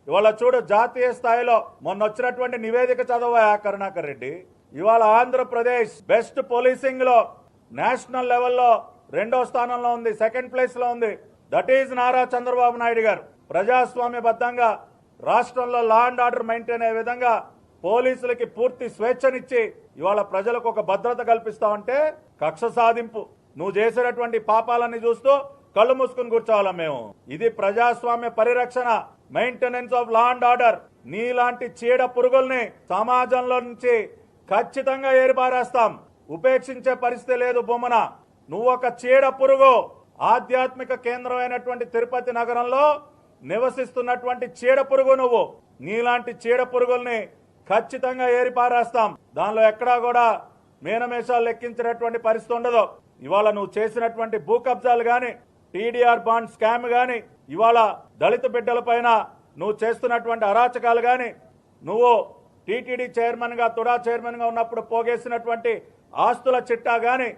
ఇవాళ చూడు, జాతీయ స్థాయిలో మొన్న వచ్చినటువంటి నివేదిక చదవా కరుణాకర్ రెడ్డి. ఇవాళ ఆంధ్రప్రదేశ్ బెస్ట్ పోలీసింగ్ లో నేషనల్ లెవెల్లో 2వ స్థానంలో ఉంది, 2nd ప్లేస్ లో ఉంది. దట్ ఈజ్ నారా చంద్రబాబు నాయుడు గారు. ప్రజాస్వామ్యబద్ధంగా రాష్ట్రంలో లా అండ్ ఆర్డర్ మెయింటైన్ అయ్యే విధంగా పోలీసులకి పూర్తి స్వేచ్ఛనిచ్చి ఇవాళ ప్రజలకు ఒక భద్రత కల్పిస్తా ఉంటే కక్ష సాధింపు నువ్వు చేసినటువంటి పాపాలన్నీ చూస్తూ కళ్ళు మూసుకుని కూర్చోవాలా మేము? ఇది ప్రజాస్వామ్య పరిరక్షణ, maintenance of law and order. నీలాంటి చీడ పురుగుల్ని సమాజంలో నుంచి ఖచ్చితంగా ఏరిపారేస్తాం. ఉపేక్షించే పరిస్థితి లేదు బొమ్మన. నువ్వు ఒక చీడ పురుగు. ఆధ్యాత్మిక కేంద్రమైనటువంటి తిరుపతి నగరంలో నివసిస్తున్నటువంటి చీడ పురుగు నువ్వు. నీలాంటి చీడ పురుగుల్ని ఖచ్చితంగా ఏరిపారేస్తాం. దానిలో ఎక్కడా కూడా మీనమేషాలు లెక్కించినటువంటి పరిస్థితి ఉండదు. ఇవాళ నువ్వు చేసినటువంటి భూ కబ్జాలు గాని, టీడీఆర్ బాండ్ స్కామ్ గాని, ఇవాళ దళిత బిడ్డల పైన నువ్వు చేస్తున్నటువంటి అరాచకాలు గాని, నువ్వు టీటీడీ చైర్మన్ గా, తుడా చైర్మన్ గా ఉన్నప్పుడు పోగేసినటువంటి ఆస్తుల చిట్టా గాని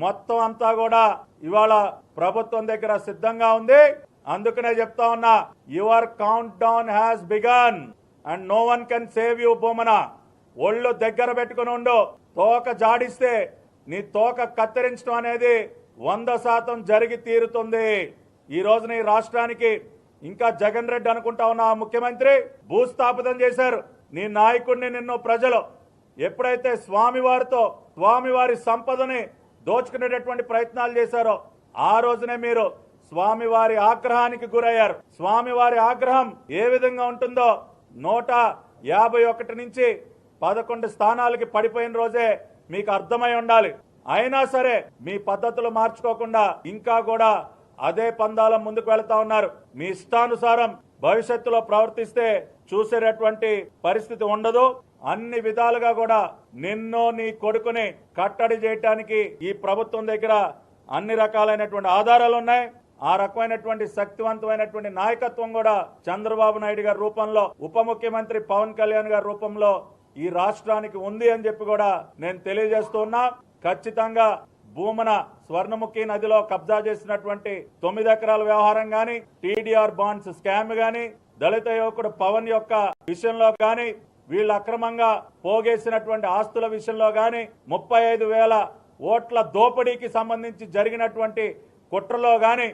మొత్తం అంతా కూడా ఇవాళ ప్రభుత్వం దగ్గర సిద్ధంగా ఉంది. అందుకనే చెప్తా ఉన్నా, your countdown has begun and no one can save you Bommana. ఒళ్ళు దగ్గర పెట్టుకుని ఉండు. తోక జాడిస్తే నీ తోక కత్తిరించడం అనేది 100% జరిగి తీరుతుంది. ఈ రోజు నీ రాష్ట్రానికి ఇంకా జగన్ రెడ్డి అనుకుంటా ఉన్న ముఖ్యమంత్రి భూస్థాపితం చేశారు. నీ నాయకుడిని నిన్ను ప్రజలు ఎప్పుడైతే స్వామివారి సంపదని దోచుకునేటటువంటి ప్రయత్నాలు చేశారో ఆ రోజునే మీరు స్వామివారి ఆగ్రహానికి గురయ్యారు. స్వామివారి ఆగ్రహం ఏ విధంగా ఉంటుందో 151 నుంచి 11 స్థానాలకి పడిపోయిన రోజే మీకు అర్థమై ఉండాలి. అయినా సరే మీ పద్ధతులు మార్చుకోకుండా ఇంకా కూడా అదే పందాల ముందుకు వెళ్తా ఉన్నారు. మీ ఇష్టానుసారం భవిష్యత్తులో ప్రవర్తిస్తే చూసేటటువంటి పరిస్థితి ఉండదు. అన్ని విధాలుగా కూడా నిన్ను, నీ కొడుకుని కట్టడి చేయడానికి ఈ ప్రభుత్వం దగ్గర అన్ని రకాలైనటువంటి ఆధారాలు ఉన్నాయి. ఆ రకమైనటువంటి శక్తివంతమైనటువంటి నాయకత్వం కూడా చంద్రబాబు నాయుడు గారి రూపంలో, ఉప ముఖ్యమంత్రి పవన్ కళ్యాణ్ గారి రూపంలో ఈ రాష్ట్రానికి ఉంది అని చెప్పి కూడా నేను తెలియజేస్తున్నా. ఖచ్చితంగా భూమన స్వర్ణముఖి నదిలో కబ్జా చేసినటువంటి 9 ఎకరాల వ్యవహారం గాని, టీడీఆర్ బాండ్స్ స్కామ్ గాని, దళిత యువకుడు పవన్ యొక్క విషయంలో గాని, వీళ్ళు అక్రమంగా పోగేసినటువంటి ఆస్తుల విషయంలో గాని, 35,000 ఓట్ల దోపిడీకి సంబంధించి జరిగినటువంటి కుట్రలో గాని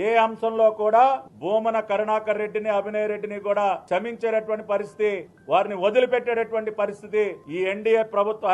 ఏ అంశంలో కూడా భూమన కరుణాకర్ రెడ్డిని, అభినయ్ రెడ్డిని కూడా క్షమించేటటువంటి పరిస్థితి, వారిని వదిలిపెట్టేటటువంటి పరిస్థితి ఈ ఎన్డీఏ ప్రభుత్వం